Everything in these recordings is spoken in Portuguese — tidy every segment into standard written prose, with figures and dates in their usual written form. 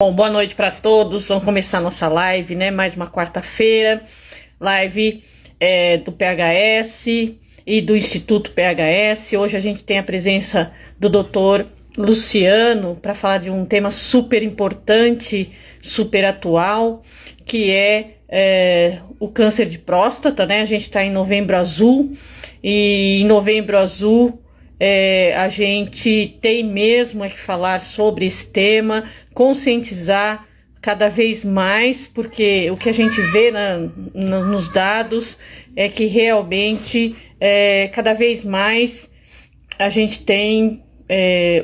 Bom, boa noite para todos. Vamos começar nossa live, né? Mais uma quarta-feira, live do PHS e do Instituto PHS. Hoje a gente tem a presença do Dr. Luciano para falar de um tema super importante, super atual, que é o câncer de próstata, né? A gente está em Novembro Azul e em Novembro Azul a gente tem mesmo que falar sobre esse tema, conscientizar cada vez mais, porque o que a gente vê nos dados é que realmente cada vez mais a gente tem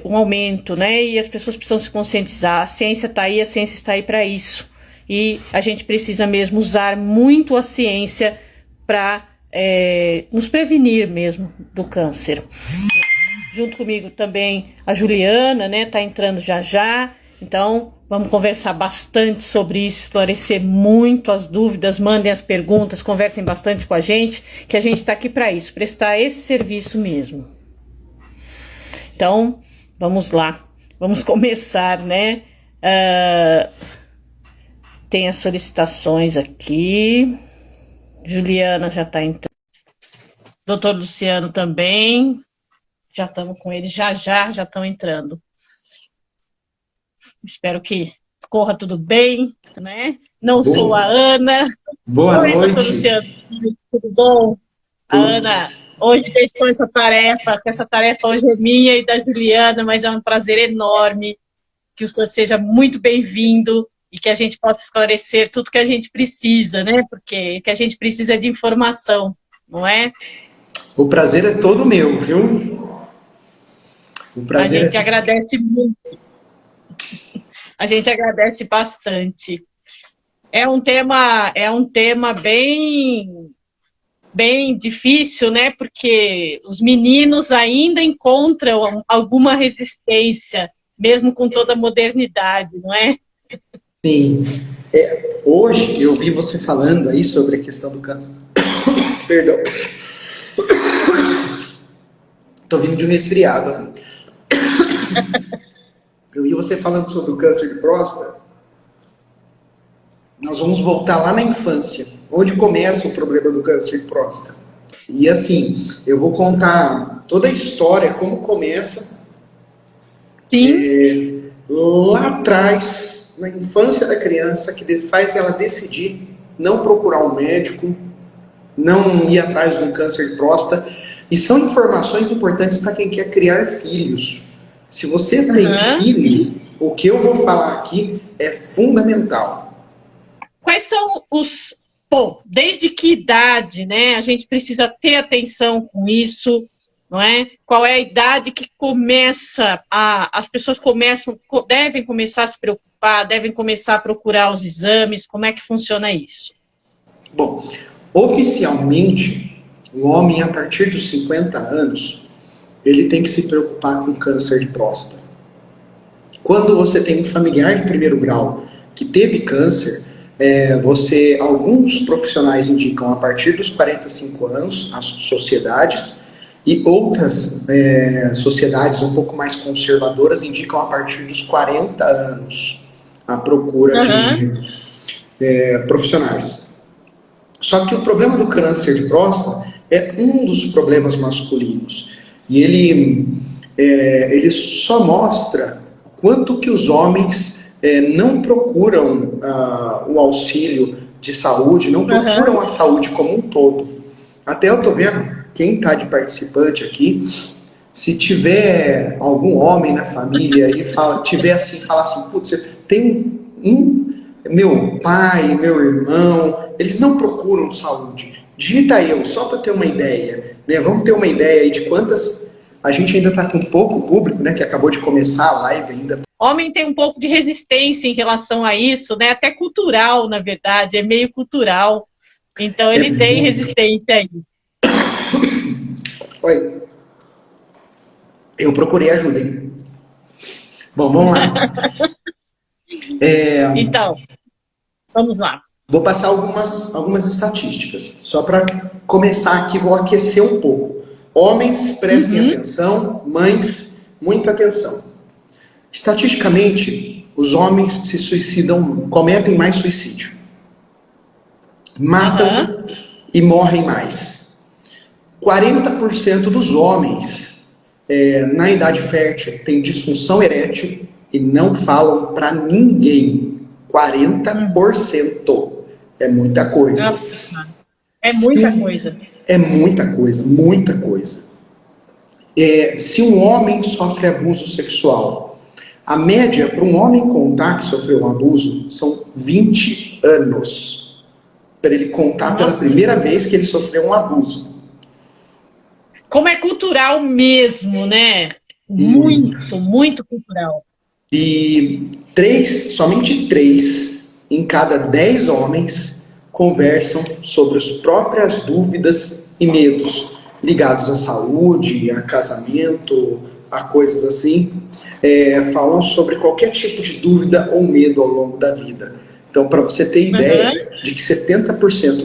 um aumento, né? E as pessoas precisam se conscientizar. A ciência está aí, a ciência está aí para isso. E a gente precisa mesmo usar muito a ciência para nos prevenir mesmo do câncer. Junto comigo também a Juliana, né? Tá entrando já já. Então, vamos conversar bastante sobre isso, esclarecer muito as dúvidas, mandem as perguntas, conversem bastante com a gente, que a gente está aqui para isso, prestar esse serviço mesmo. Então, vamos lá. Vamos começar, né? Tem as solicitações aqui. Juliana já está entrando. Doutor Luciano também. Já estamos com ele, já estão entrando. Espero que corra tudo bem, né? Não sou a Ana. Boa Oi, noite. doutor Luciano, tudo bom? A Ana hoje deixou essa tarefa hoje é minha e da Juliana, mas é um prazer enorme que o senhor seja muito bem-vindo e que a gente possa esclarecer tudo que a gente precisa, né? Porque o que a gente precisa é de informação, não é? O prazer é todo meu, viu? O prazer a gente agradece muito. A gente agradece bastante. É um tema bem difícil, né? Porque os meninos ainda encontram alguma resistência, mesmo com toda a modernidade, não é? Sim. Hoje eu vi você falando aí sobre a questão do câncer. Perdão. Tô vindo de um resfriado. Eu vi você falando sobre o câncer de próstata. Nós vamos voltar lá na infância, onde começa o problema do câncer de próstata. E assim, eu vou contar toda a história, como começa. Sim. Lá atrás, na infância da criança, que faz ela decidir não procurar um médico, não ir atrás de um câncer de próstata. E são informações importantes para quem quer criar filhos. Se você tem filho, o que eu vou falar aqui é fundamental. Quais são os... Bom, desde que idade, né, a gente precisa ter atenção com isso, não é? Qual é a idade que as pessoas devem começar a se preocupar, devem começar a procurar os exames, como é que funciona isso? Bom, oficialmente, o homem a partir dos 50 anos, ele tem que se preocupar com câncer de próstata. Quando você tem um familiar de primeiro grau que teve câncer, alguns profissionais indicam a partir dos 45 anos, as sociedades, e outras sociedades um pouco mais conservadoras indicam a partir dos 40 anos a procura de profissionais. Só que o problema do câncer de próstata é um dos problemas masculinos. E ele só mostra quanto que os homens não procuram o auxílio de saúde, não procuram a saúde como um todo. Até eu tô vendo, quem está de participante aqui, se tiver algum homem na família e fala assim, putz, tem meu pai, meu irmão, eles não procuram saúde. Digita eu, só para ter uma ideia, né? Vamos ter uma ideia aí de quantas... A gente ainda está com pouco público, né? Que acabou de começar a live ainda. Homem tem um pouco de resistência em relação a isso, né? Até cultural, na verdade, é meio cultural. Então ele tem resistência a isso. Oi. Eu procurei ajuda, hein? Bom, vamos lá. Então, vamos lá. Vou passar algumas estatísticas. Só para começar aqui, vou aquecer um pouco. Homens, prestem atenção. Mães, muita atenção. Estatisticamente, os homens se suicidam, cometem mais suicídio. Matam e morrem mais. 40% dos homens na idade fértil têm disfunção erétil e não falam para ninguém. 40%. É muita coisa. Nossa, é muita coisa. É muita coisa, muita coisa. Se um homem sofre abuso sexual, a média para um homem contar que sofreu um abuso são 20 anos. Para ele contar pela primeira vez que ele sofreu um abuso. Como é cultural mesmo, né? Muito, muito cultural. E somente 3 em cada 10 homens conversam sobre as próprias dúvidas e medos ligados à saúde, a casamento, a coisas assim. Falam sobre qualquer tipo de dúvida ou medo ao longo da vida. Então, para você ter ideia de que 70%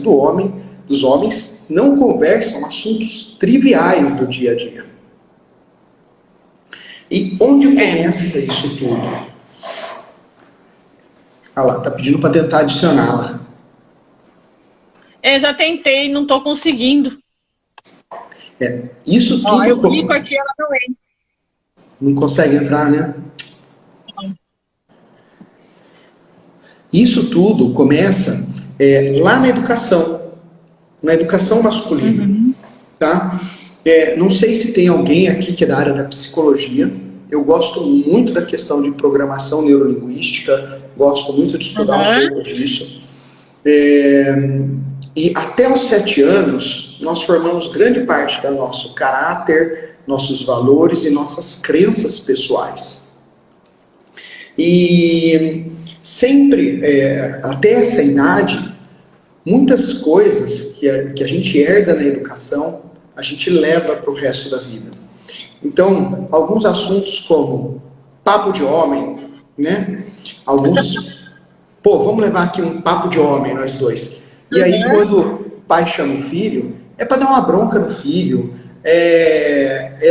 dos homens não conversam assuntos triviais do dia a dia. E onde começa isso tudo? Ah lá, tá pedindo para tentar adicioná-la. Já tentei, não estou conseguindo. Isso tudo. Eu clico aqui, ela não entra. Não consegue entrar, né? Não. Isso tudo começa lá na educação masculina. Tá? Não sei se tem alguém aqui que é da área da psicologia. Eu gosto muito da questão de programação neurolinguística, gosto muito de estudar um pouco disso. E até os 7 anos, nós formamos grande parte do nosso caráter, nossos valores e nossas crenças pessoais. E sempre, até essa idade, muitas coisas que a gente herda na educação, a gente leva para o resto da vida. Então, alguns assuntos como papo de homem, né? Vamos levar aqui um papo de homem, nós dois. E aí, quando o pai chama o filho, é para dar uma bronca no filho,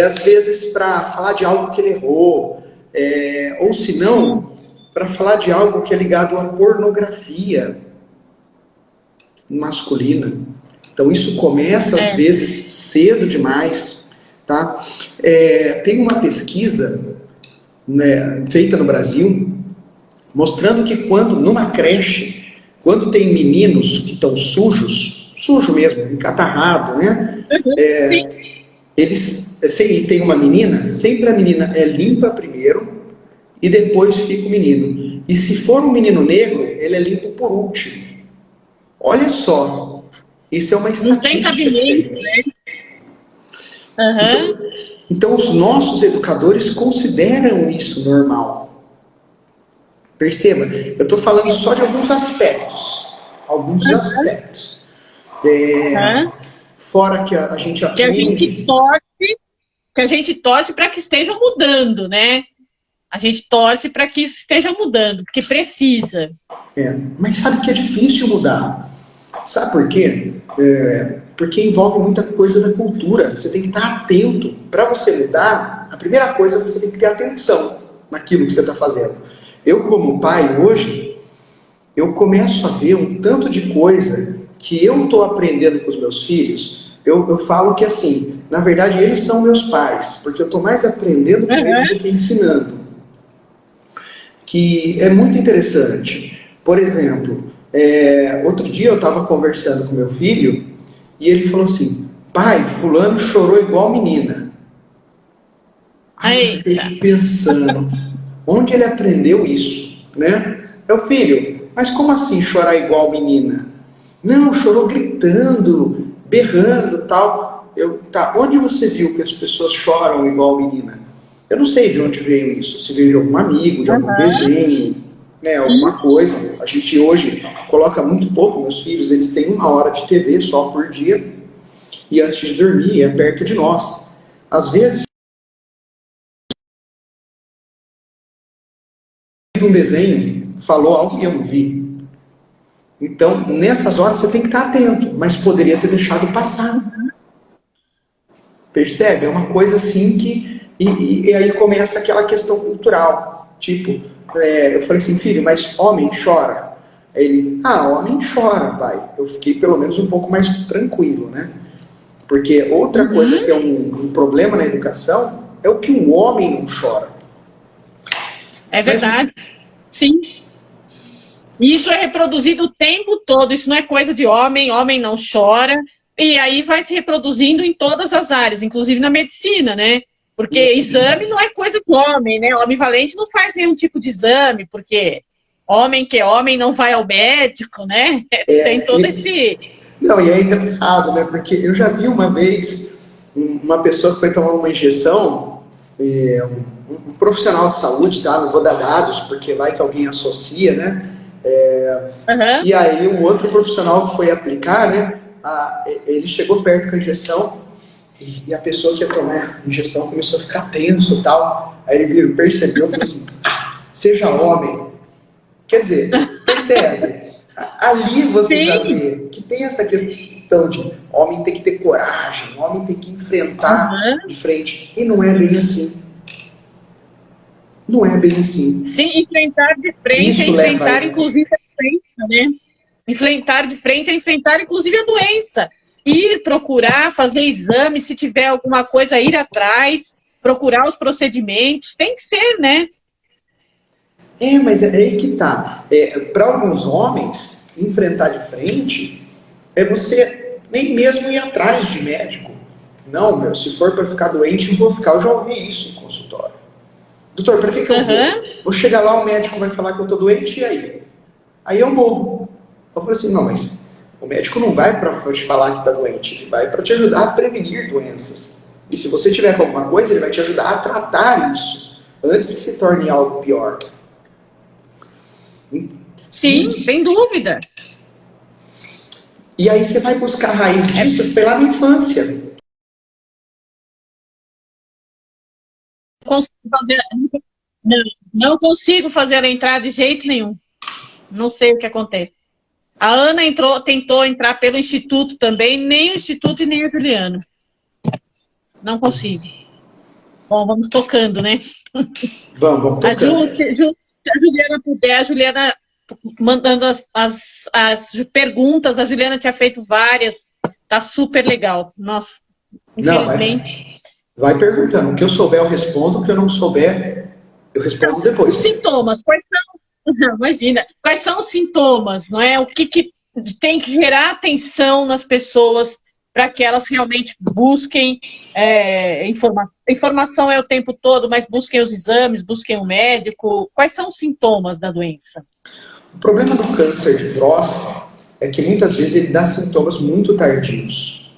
às vezes para falar de algo que ele errou, ou se não, para falar de algo que é ligado à pornografia masculina. Então isso começa às vezes cedo demais, tá? Tem uma pesquisa, né, feita no Brasil, mostrando que numa creche, quando tem meninos que estão sujo mesmo, encatarrado, né? Se tem uma menina, sempre a menina é limpa primeiro e depois fica o menino. E se for um menino negro, ele é limpo por último. Olha só, isso é uma estatística. Não tem cabimento, né? Então, os nossos educadores consideram isso normal. Perceba, eu estou falando só de alguns aspectos. Fora que a gente aprende... Que a gente torce para que esteja mudando, né? A gente torce para que isso esteja mudando, porque precisa. Mas sabe que é difícil mudar. Sabe por quê? Porque envolve muita coisa da cultura. Você tem que estar atento. Para você mudar, a primeira coisa, você tem que ter atenção naquilo que você está fazendo. Eu, como pai, hoje, eu começo a ver um tanto de coisa que eu estou aprendendo com os meus filhos. Eu falo que, assim, na verdade, eles são meus pais, porque eu estou mais aprendendo com eles do que ensinando. Que é muito interessante. Por exemplo, outro dia eu estava conversando com meu filho e ele falou assim: pai, fulano chorou igual menina. Aí eu fiquei pensando, onde ele aprendeu isso, né? Meu filho, mas como assim chorar igual menina? Não, chorou gritando, berrando, tal. Onde você viu que as pessoas choram igual menina? Eu não sei de onde veio isso, se veio de algum amigo, de algum desenho, né, alguma coisa. A gente hoje coloca muito pouco, meus filhos, eles têm 1 hora de TV só por dia, e antes de dormir é perto de nós. Às vezes, um desenho falou algo que eu não vi. Então, nessas horas você tem que estar atento, mas poderia ter deixado passar. Percebe? É uma coisa assim que... E aí começa aquela questão cultural. Tipo, eu falei assim, filho, mas homem chora? Aí ele, homem chora, pai. Eu fiquei pelo menos um pouco mais tranquilo, né? Porque outra coisa que é um problema na educação é o que o homem não chora. É verdade. Sim. Isso é reproduzido o tempo todo, isso não é coisa de homem, homem não chora, e aí vai se reproduzindo em todas as áreas, inclusive na medicina, né? Porque exame não é coisa de homem, né? Homem valente não faz nenhum tipo de exame, porque homem que é homem não vai ao médico, né? Tem todo esse... Não, e é engraçado, né? Porque eu já vi uma vez uma pessoa que foi tomar uma injeção, um profissional de saúde, tá? Não vou dar dados, porque vai que alguém associa, né? E aí o outro profissional que foi aplicar, né? Ele chegou perto com a injeção e a pessoa que ia tomar a injeção começou a ficar tenso e tal. Aí ele percebeu e falou assim, seja homem. Quer dizer, percebe? Ali você já vê que tem essa questão de homem tem que ter coragem, homem tem que enfrentar de frente. E não é bem assim. Não é bem assim. Sim, enfrentar de frente Isso é enfrentar inclusive a doença, né? Enfrentar de frente é enfrentar inclusive a doença. Ir procurar, fazer exame, se tiver alguma coisa, ir atrás, procurar os procedimentos, tem que ser, né? Mas é aí que tá. Para alguns homens, enfrentar de frente é você nem mesmo ir atrás de médico. Não, meu, se for para ficar doente, eu vou ficar. Eu já ouvi isso em consultório. Doutor, para que eu vou? Vou chegar lá, o médico vai falar que eu tô doente, e aí? Aí eu morro. Eu falei assim, não, mas o médico não vai para te falar que tá doente, ele vai para te ajudar a prevenir doenças. E se você tiver com alguma coisa, ele vai te ajudar a tratar isso, antes que se torne algo pior. Sim, sem dúvida. E aí você vai buscar a raiz disso, foi lá na infância. Não consigo fazer ela entrar de jeito nenhum. Não sei o que acontece. A Ana tentou entrar pelo Instituto também, nem o Instituto e nem o Juliano. Não consigo. Bom, vamos tocando, né? Vamos tocando. Se a Juliana puder, a Juliana mandando as perguntas, a Juliana tinha feito várias, tá super legal. Nossa, infelizmente. Não, vai perguntando. O que eu souber, eu respondo. O que eu não souber, eu respondo depois. Os sintomas, quais são? Imagina, quais são os sintomas, não é? O que tem que gerar atenção nas pessoas para que elas realmente busquem informação. Informação é o tempo todo, mas busquem os exames, busquem o médico. Quais são os sintomas da doença? O problema do câncer de próstata é que muitas vezes ele dá sintomas muito tardios.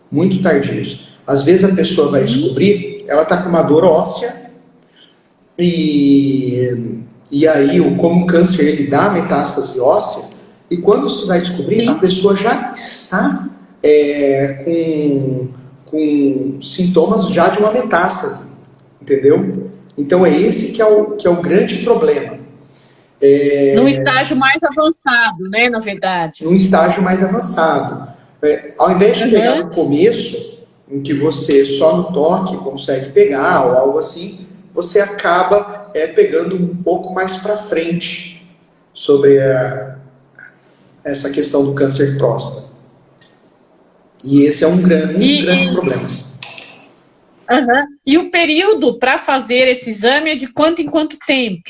Muito tardios. Às vezes a pessoa vai descobrir, ela está com uma dor óssea e aí, como o câncer ele dá metástase óssea, e quando você vai descobrir, a pessoa já está com sintomas já de uma metástase, entendeu? Então é esse que é o grande problema. Num estágio mais avançado, né, na verdade. Num estágio mais avançado. Ao invés de pegar no começo, em que você só no toque consegue pegar, ou algo assim, você acaba pegando um pouco mais para frente sobre essa questão do câncer de próstata. E esse é um dos grandes problemas. E o período para fazer esse exame é de quanto em quanto tempo?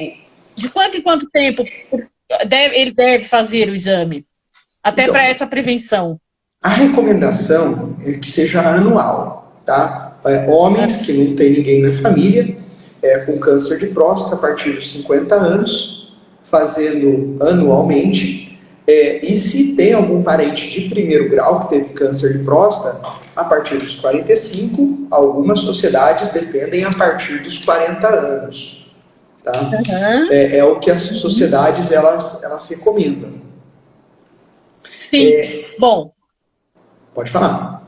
De quanto em quanto tempo ele deve fazer o exame? Até para essa prevenção. A recomendação é que seja anual, tá? Homens que não tem ninguém na família com câncer de próstata a partir dos 50 anos, fazendo anualmente. E se tem algum parente de primeiro grau que teve câncer de próstata, a partir dos 45, algumas sociedades defendem a partir dos 40 anos. Tá? É o que as sociedades elas recomendam. Sim, bom. Pode falar.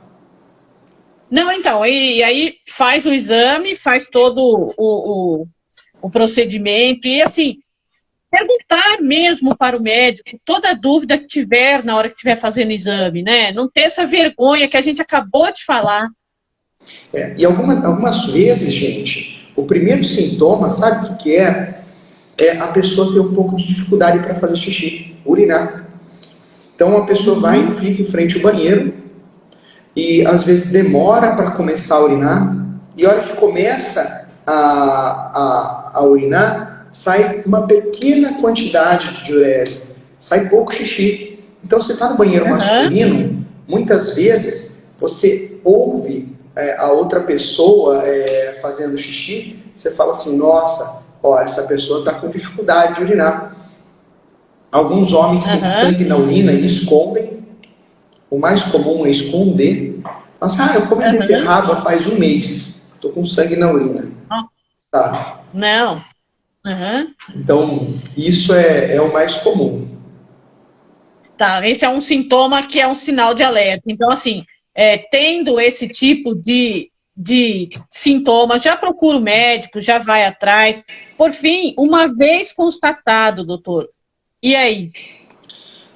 Não, então, e aí faz o exame, faz todo o procedimento, e assim, perguntar mesmo para o médico toda dúvida que tiver na hora que estiver fazendo o exame, né? Não ter essa vergonha que a gente acabou de falar. E algumas vezes, gente, o primeiro sintoma, sabe o que é? é a pessoa ter um pouco de dificuldade para fazer xixi, urinar. Então a pessoa vai e fica em frente ao banheiro e às vezes demora para começar a urinar, e a hora que começa a urinar, sai uma pequena quantidade de diurese, sai pouco xixi. Então você está no banheiro masculino, muitas vezes você ouve a outra pessoa fazendo xixi, você fala assim, nossa, ó, essa pessoa está com dificuldade de urinar. Alguns homens têm sangue na urina e escondem. O mais comum é esconder. Mas, eu comi beterraba faz um mês. Estou com sangue na urina. Tá. Não. Então, isso é o mais comum. Tá, esse é um sintoma que é um sinal de alerta. Então, assim, tendo esse tipo de sintomas, já procura o médico, já vai atrás. Por fim, uma vez constatado, doutor, e aí?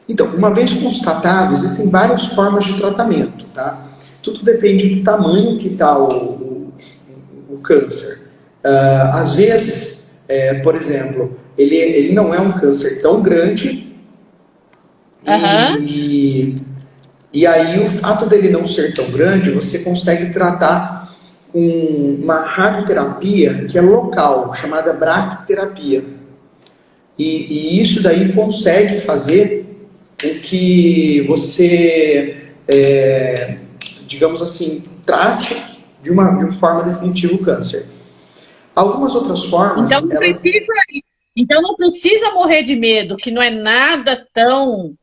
Então, uma vez constatado, existem várias formas de tratamento, tá? Tudo depende do tamanho que está o câncer. Às vezes, por exemplo, ele não é um câncer tão grande, e aí o fato dele não ser tão grande, você consegue tratar com uma radioterapia que é local, chamada braquiterapia. E isso daí consegue fazer com que você, digamos assim, trate de uma forma definitiva o câncer. Algumas outras formas... Então não precisa morrer de medo, que não é nada tão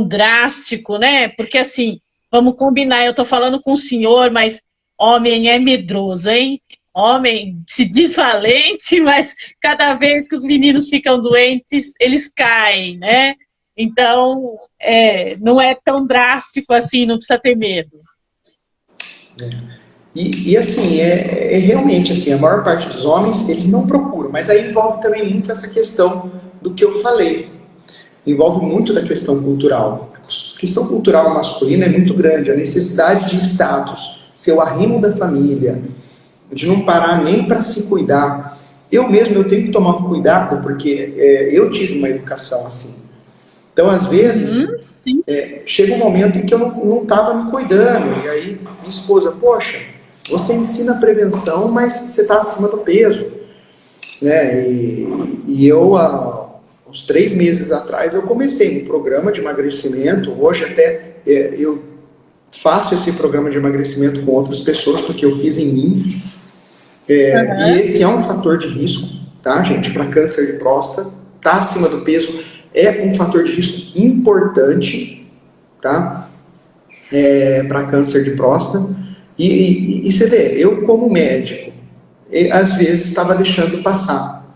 drástico, né? Porque assim, vamos combinar, eu tô falando com o senhor, mas homem é medroso, hein? Homem se diz valente, mas cada vez que os meninos ficam doentes, eles caem, né? Então, não é tão drástico assim, não precisa ter medo. E assim, realmente assim, a maior parte dos homens, eles não procuram, mas aí envolve também muito essa questão do que eu falei. Envolve muito da questão cultural. A questão cultural masculina é muito grande, a necessidade de status, ser o arrimo da família, de não parar nem para se cuidar. Eu tenho que tomar cuidado, porque eu tive uma educação assim. Então, às vezes, chega um momento em que eu não estava me cuidando, e aí minha esposa, poxa, você ensina prevenção, mas você está acima do peso, né? E eu, uns 3 meses atrás, eu comecei um programa de emagrecimento. Hoje até eu faço esse programa de emagrecimento com outras pessoas, porque eu fiz em mim. E esse é um fator de risco, tá, gente, para câncer de próstata. Tá acima do peso é um fator de risco importante, tá, para câncer de próstata. E você vê, eu como médico, às vezes estava deixando passar,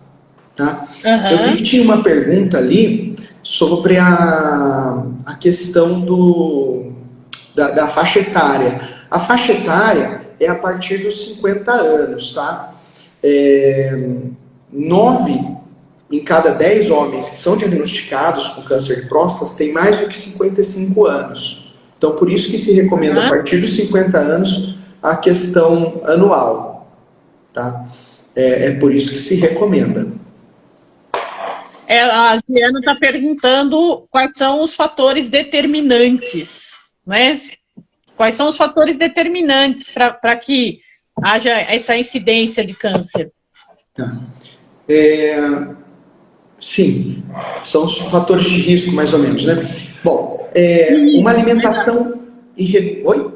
tá? Eu vi que tinha uma pergunta ali sobre a questão da faixa etária. A faixa etária é a partir dos 50 anos, tá? 9 em cada 10 homens que são diagnosticados com câncer de próstata têm mais do que 55 anos. Então, por isso que se recomenda, a partir dos 50 anos, a questão anual, tá? Por isso que se recomenda. A Adriana está perguntando quais são os fatores determinantes, né? Quais são os fatores determinantes para que haja essa incidência de câncer? Tá. Sim, são os fatores de risco, mais ou menos, né? Bom, uma alimentação irregular... Oi?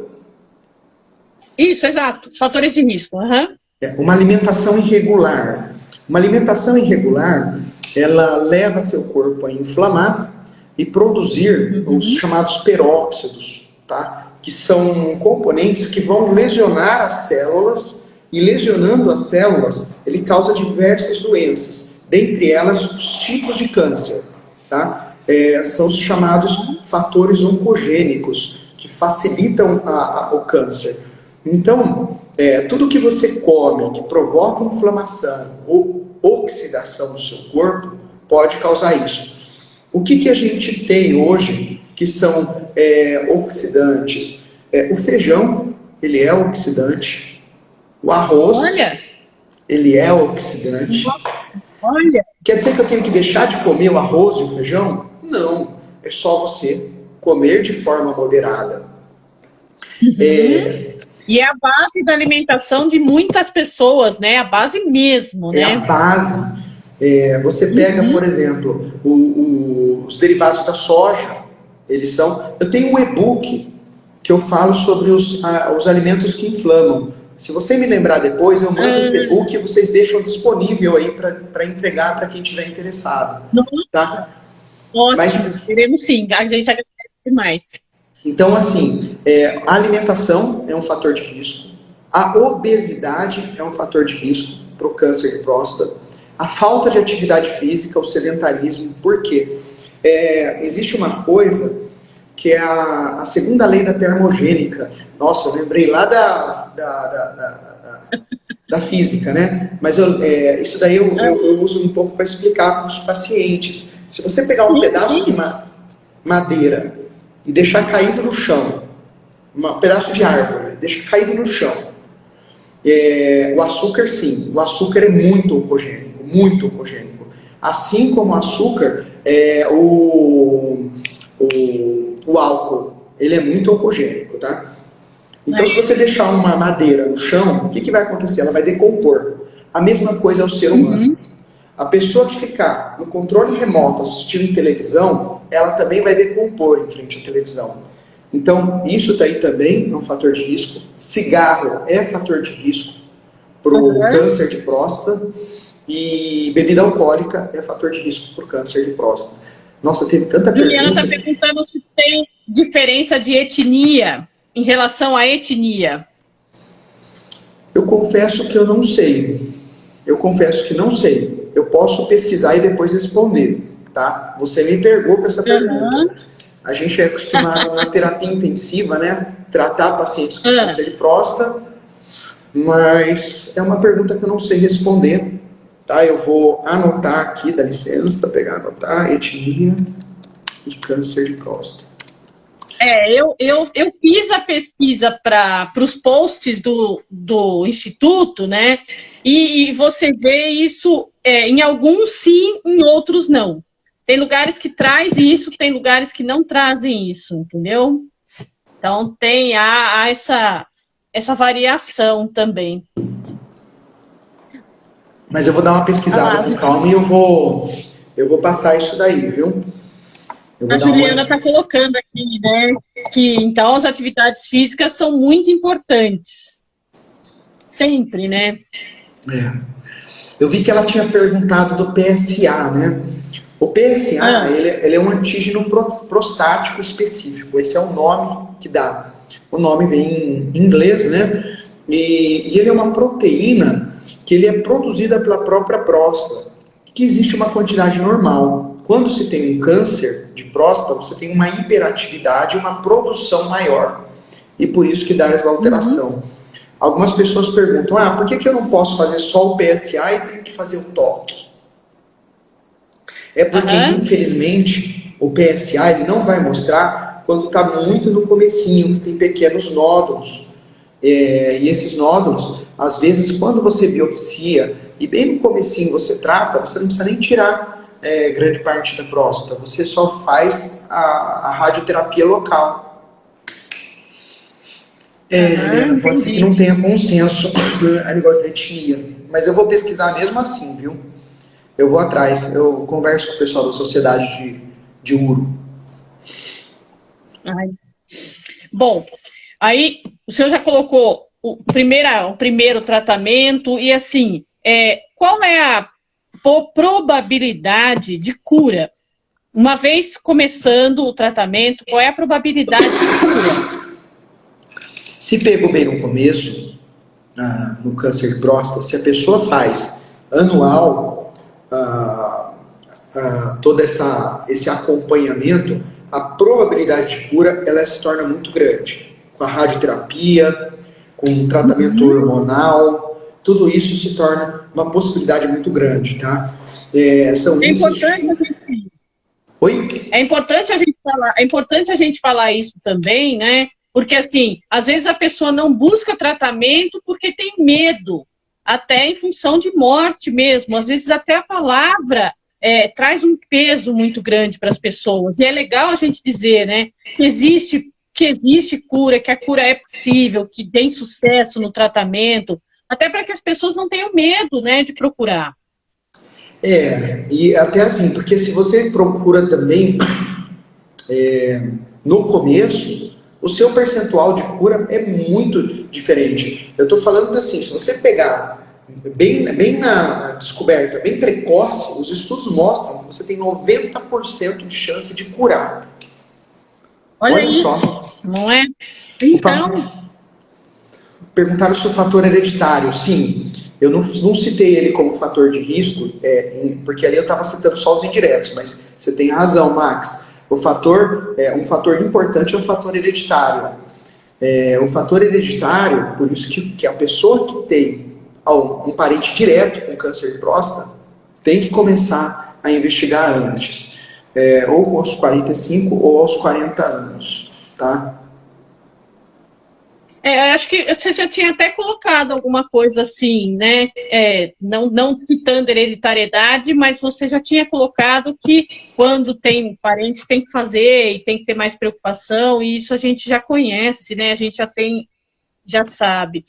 Isso, exato. Fatores de risco. Uma alimentação irregular. Uma alimentação irregular, ela leva seu corpo a inflamar e produzir os chamados peróxidos, tá? Que são componentes que vão lesionar as células, e lesionando as células, ele causa diversas doenças, dentre elas os tipos de câncer, tá? São os chamados fatores oncogênicos, que facilitam o câncer. Então, tudo que você come que provoca inflamação ou oxidação no seu corpo pode causar isso. O que a gente tem hoje que são oxidantes? O feijão, ele é oxidante. O arroz, ele é oxidante. Olha! Quer dizer que eu tenho que deixar de comer o arroz e o feijão? Não, é só você comer de forma moderada. E é a base da alimentação de muitas pessoas, né? A base mesmo, É né? a base. Você pega, por exemplo, os derivados da soja, eles são... Eu tenho um e-book que eu falo sobre os alimentos que inflamam. Se você me lembrar depois, eu mando esse e-book e vocês deixam disponível aí para entregar para quem estiver interessado. Tá? Ótimo, queremos sim, a gente agradece demais. Então, assim, a alimentação é um fator de risco, a obesidade é um fator de risco para o câncer de próstata, a falta de atividade física, o sedentarismo. Por quê? Existe uma coisa que é a segunda lei da termogênica. Nossa, eu lembrei lá da física, né? Mas isso daí eu uso um pouco para explicar para os pacientes. Se você pegar um pedaço de madeira e deixar caído no chão, um pedaço de árvore, deixa caído no chão, o açúcar, sim, o açúcar é muito oncogênico, muito oncogênico. Assim como o açúcar, o álcool, ele é muito oncogênico, tá? Então, se você deixar uma madeira no chão, o que vai acontecer? Ela vai decompor. A mesma coisa é o ser humano. A pessoa que ficar no controle remoto assistindo televisão, ela também vai decompor em frente à televisão. Então, isso daí também é um fator de risco. Cigarro é fator de risco para o câncer de próstata. E bebida alcoólica é fator de risco para o câncer de próstata. Nossa, teve tanta pergunta. Juliana está perguntando se tem diferença de etnia em relação à etnia. Eu confesso que eu não sei. Eu confesso que não sei. Eu posso pesquisar e depois responder, tá? Você me pegou com essa pergunta. A gente é acostumado na terapia intensiva, né? Tratar pacientes com câncer de próstata, mas é uma pergunta que eu não sei responder, tá? Eu vou anotar aqui, dá licença, pegar, anotar, etnia e câncer de próstata. Eu fiz a pesquisa para os posts do Instituto, né? E você vê isso em alguns sim, em outros não. Tem lugares que traz isso, tem lugares que não trazem isso, entendeu? Então tem essa variação também. Mas eu vou dar uma pesquisada com calma e eu vou passar isso daí, viu? A Juliana está colocando aqui, né, que então as atividades físicas são muito importantes. Sempre, né? Eu vi que ela tinha perguntado do PSA, né? O PSA, ele é um antígeno prostático específico. Esse é o nome que dá. O nome vem em inglês, né? E ele é uma proteína que ele é produzida pela própria próstata, que existe uma quantidade normal. Quando se tem um câncer de próstata, você tem uma hiperatividade, uma produção maior. E por isso que dá essa alteração. Algumas pessoas perguntam, por que eu não posso fazer só o PSA e tenho que fazer o toque? É porque, infelizmente, o PSA ele não vai mostrar quando está muito no comecinho, que tem pequenos nódulos. E esses nódulos, às vezes, quando você biopsia e bem no comecinho você trata, você não precisa nem tirar grande parte da próstata, você só faz a radioterapia local. Juliana, pode ser que não tenha consenso a negócio da etnia, mas eu vou pesquisar mesmo assim, viu? Eu vou atrás, eu converso com o pessoal da sociedade de Uro. Bom, aí o senhor já colocou o primeiro tratamento e assim, qual é a probabilidade de cura? Uma vez começando o tratamento, qual é a probabilidade de cura? Se pegou bem no começo, no câncer de próstata, se a pessoa faz anual todo esse acompanhamento, a probabilidade de cura ela se torna muito grande. Com a radioterapia, com o tratamento hormonal, tudo isso se torna uma possibilidade muito grande, tá? É importante a gente falar isso também, né? Porque assim, às vezes a pessoa não busca tratamento porque tem medo. até em função de morte mesmo. Às vezes até a palavra traz um peso muito grande para as pessoas. E é legal a gente dizer, né, que existe cura, que a cura é possível, que tem sucesso no tratamento, até para que as pessoas não tenham medo, né, de procurar. E até assim, porque se você procura também no começo, o seu percentual de cura é muito diferente. Eu estou falando assim, se você pegar bem na descoberta, bem precoce, os estudos mostram que você tem 90% de chance de curar. Olha isso, só. Não é? Então... Perguntaram se o fator hereditário. Sim, eu não citei ele como fator de risco, porque ali eu estava citando só os indiretos, mas você tem razão, Max. Um fator importante é o fator hereditário. O fator hereditário, por isso que a pessoa que tem um parente direto com câncer de próstata tem que começar a investigar antes, ou aos 45 ou aos 40 anos, tá? Eu acho que você já tinha até colocado alguma coisa assim, né? Não citando hereditariedade, mas você já tinha colocado que quando tem parentes tem que fazer e tem que ter mais preocupação, e isso a gente já conhece, né? A gente já sabe.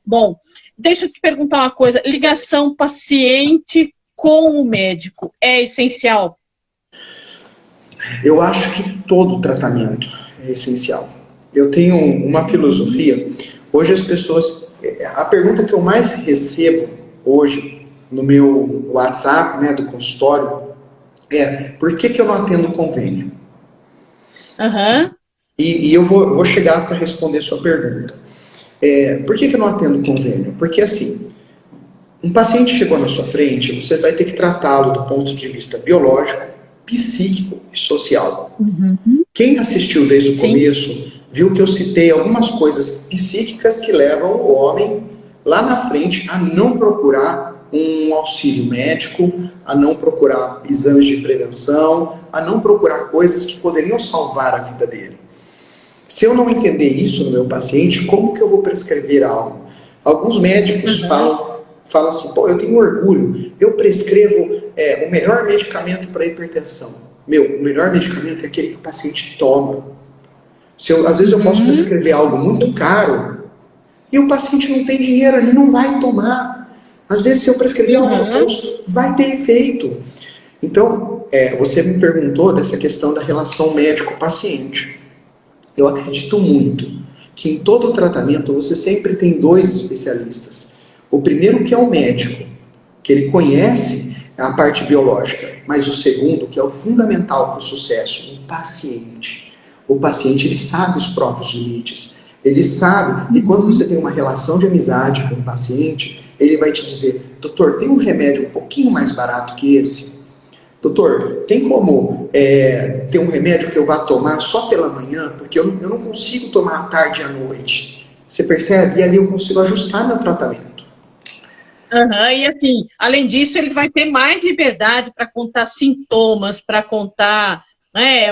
Bom, deixa eu te perguntar uma coisa: ligação paciente com o médico é essencial? Eu acho que todo tratamento é essencial. Eu tenho uma filosofia. Hoje as pessoas... A pergunta que eu mais recebo hoje no meu WhatsApp, né, do consultório, por que eu não atendo convênio? Uhum. E eu vou chegar para responder sua pergunta. Por que eu não atendo convênio? Porque assim, um paciente chegou na sua frente, você vai ter que tratá-lo do ponto de vista biológico, psíquico e social. Uhum. Quem assistiu desde o começo viu que eu citei algumas coisas psíquicas que levam o homem lá na frente a não procurar um auxílio médico, a não procurar exames de prevenção, a não procurar coisas que poderiam salvar a vida dele. Se eu não entender isso no meu paciente, como que eu vou prescrever algo? Alguns médicos falam assim, eu tenho orgulho, eu prescrevo o melhor medicamento para hipertensão. O melhor medicamento é aquele que o paciente toma. Às vezes eu posso prescrever algo muito caro e o paciente não tem dinheiro, ele não vai tomar. Às vezes, se eu prescrever algo no posto, vai ter efeito. Então, você me perguntou dessa questão da relação médico-paciente. Eu acredito muito que em todo tratamento você sempre tem dois especialistas. O primeiro, que é o médico, que ele conhece a parte biológica, mas o segundo, que é o fundamental para o sucesso, o paciente. O paciente, ele sabe os próprios limites, ele sabe, e quando você tem uma relação de amizade com o paciente, ele vai te dizer, doutor, tem um remédio um pouquinho mais barato que esse? Doutor, tem como ter um remédio que eu vá tomar só pela manhã, porque eu não consigo tomar à tarde e à noite? Você percebe? E ali eu consigo ajustar meu tratamento. E assim, além disso, ele vai ter mais liberdade para contar sintomas, para contar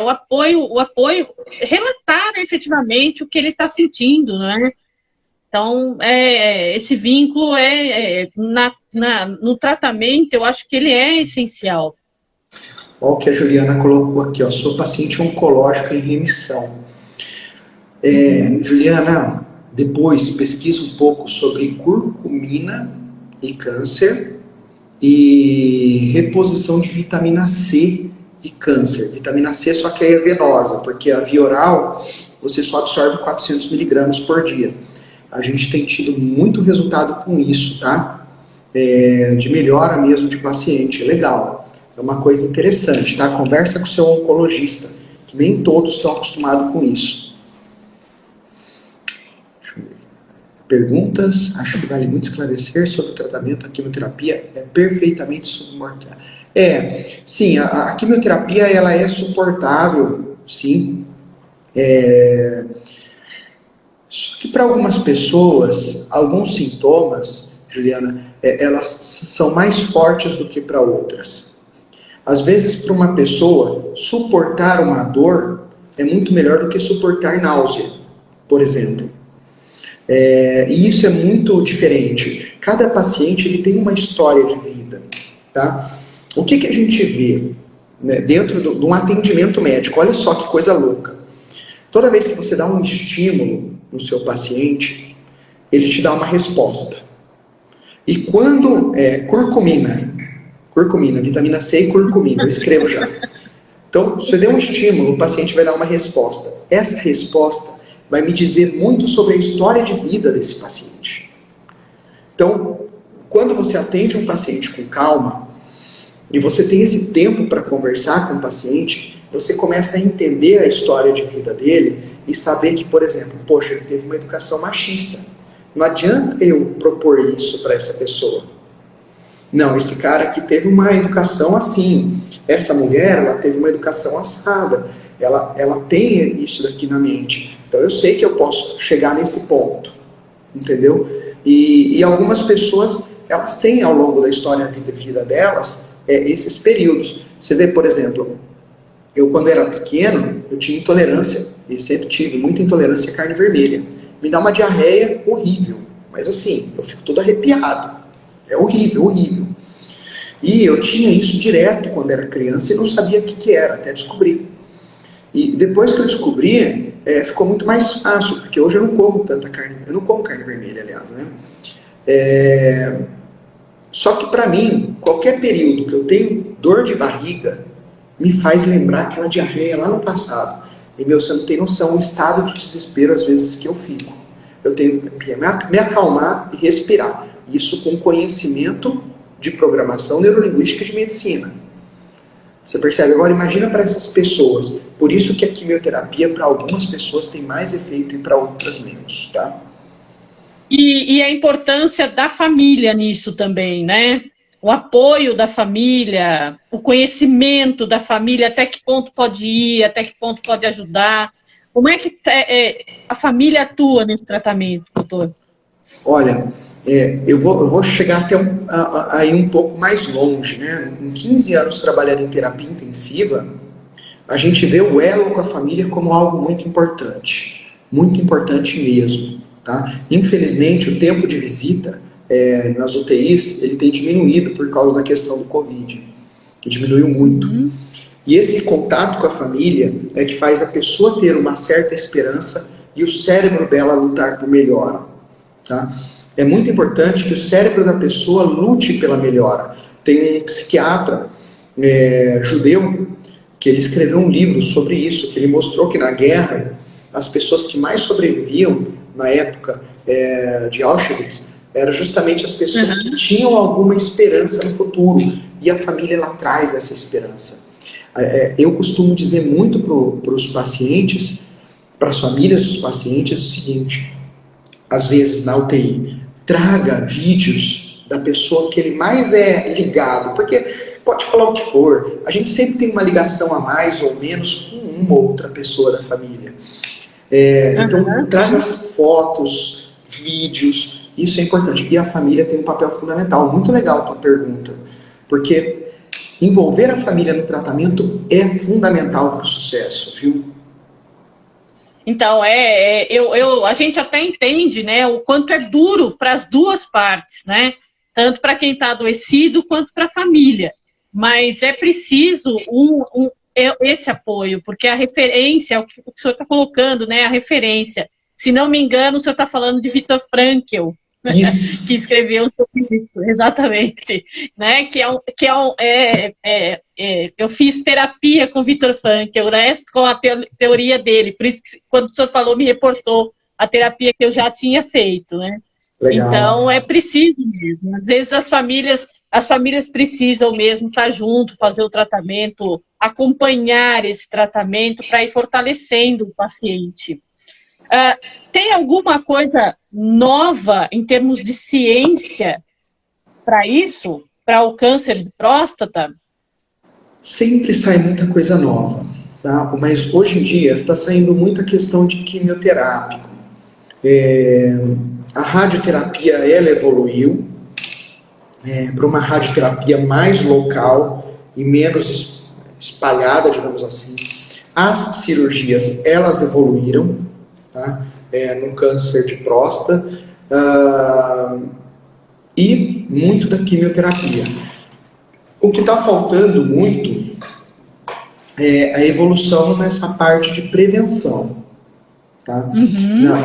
o apoio, relatar efetivamente o que ele está sentindo, né? Então, esse vínculo no tratamento, eu acho que ele é essencial. Olha o que a Juliana colocou aqui, sou paciente oncológica em remissão. Juliana, depois pesquisa um pouco sobre curcumina e câncer e reposição de vitamina C e câncer. Vitamina C só que é venosa, porque a via oral você só absorve 400 miligramas por dia. A gente tem tido muito resultado com isso, tá? De melhora mesmo de paciente, legal. É uma coisa interessante, tá? Conversa com o seu oncologista, que nem todos estão acostumados com isso. Perguntas, acho que vale muito esclarecer sobre o tratamento da quimioterapia, é perfeitamente suportável. Sim, a quimioterapia ela é suportável, sim. Só que para algumas pessoas, alguns sintomas, Juliana, elas são mais fortes do que para outras. Às vezes, para uma pessoa, suportar uma dor é muito melhor do que suportar náusea, por exemplo. E isso é muito diferente. Cada paciente ele tem uma história de vida. Tá? O que a gente vê, né, dentro de um atendimento médico? Olha só que coisa louca. Toda vez que você dá um estímulo no seu paciente, ele te dá uma resposta. E quando curcumina, vitamina C e curcumina, eu escrevo já. Então, se você der um estímulo, o paciente vai dar uma resposta. Essa resposta vai me dizer muito sobre a história de vida desse paciente. Então, quando você atende um paciente com calma, e você tem esse tempo para conversar com o paciente, você começa a entender a história de vida dele e saber que, por exemplo, poxa, ele teve uma educação machista. Não adianta eu propor isso para essa pessoa. Não, esse cara aqui teve uma educação assim. Essa mulher, ela teve uma educação assada. Ela tem isso daqui na mente. Então eu sei que eu posso chegar nesse ponto. Entendeu? E algumas pessoas, elas têm ao longo da história da vida delas, esses períodos. Você vê, por exemplo, eu quando era pequeno, eu tinha intolerância. E sempre tive muita intolerância à carne vermelha. Me dá uma diarreia horrível. Mas assim, eu fico todo arrepiado. É horrível, horrível. E eu tinha isso direto quando era criança e não sabia o que era, até descobrir. E depois que eu descobri, ficou muito mais fácil, porque hoje eu não como tanta carne. Eu não como carne vermelha, aliás, né? Só que para mim, qualquer período que eu tenho dor de barriga, me faz lembrar aquela diarreia lá no passado. E, você não tem noção o estado de desespero, às vezes, que eu fico. Eu tenho que me acalmar e respirar. Isso com conhecimento de programação neurolinguística de medicina. Você percebe? Agora, imagina para essas pessoas. Por isso que a quimioterapia, para algumas pessoas, tem mais efeito e para outras menos, tá? E a importância da família nisso também, né? O apoio da família, o conhecimento da família, até que ponto pode ir, até que ponto pode ajudar. Como é que a família atua nesse tratamento, doutor? Olha, eu vou chegar até aí um pouco mais longe, né? Em 15 anos trabalhando em terapia intensiva, a gente vê o elo com a família como algo muito importante mesmo, tá? Infelizmente, o tempo de visita nas UTIs, ele tem diminuído por causa da questão do Covid, que diminuiu muito. E esse contato com a família é que faz a pessoa ter uma certa esperança e o cérebro dela lutar por melhora, tá? É muito importante que o cérebro da pessoa lute pela melhora. Tem um psiquiatra judeu que ele escreveu um livro sobre isso, que ele mostrou que na guerra as pessoas que mais sobreviviam na época de Auschwitz eram justamente as pessoas que tinham alguma esperança no futuro, e a família lá traz essa esperança. Eu costumo dizer muito para os pacientes, para as famílias dos pacientes, o seguinte: às vezes na UTI, traga vídeos da pessoa que ele mais é ligado, porque pode falar o que for, a gente sempre tem uma ligação a mais ou menos com uma ou outra pessoa da família. Então, traga fotos, vídeos, isso é importante. E a família tem um papel fundamental. Muito legal a tua pergunta, porque envolver a família no tratamento é fundamental para o sucesso, viu? Então, a gente até entende, né, o quanto é duro para as duas partes, né? Tanto para quem está adoecido quanto para a família. Mas é preciso esse apoio, porque a referência, o que o senhor está colocando, né, a referência. Se não me engano, o senhor está falando de Viktor Frankl, que escreveu sobre isso, exatamente, né? Eu fiz terapia com Viktor Frankl, né? Com a teoria dele, por isso que quando o senhor falou, me reportou a terapia que eu já tinha feito, né? Legal. Então é preciso mesmo. Às vezes as famílias precisam mesmo estar junto, fazer o tratamento, acompanhar esse tratamento para ir fortalecendo o paciente. Tem alguma coisa nova em termos de ciência para isso? Para o câncer de próstata? Sempre sai muita coisa nova, tá? Mas hoje em dia está saindo muita questão de quimioterápico. A radioterapia, ela evoluiu para uma radioterapia mais local e menos espalhada, digamos assim. As cirurgias, elas evoluíram, tá? no câncer de próstata, e muito da quimioterapia. O que está faltando muito é a evolução nessa parte de prevenção. Tá?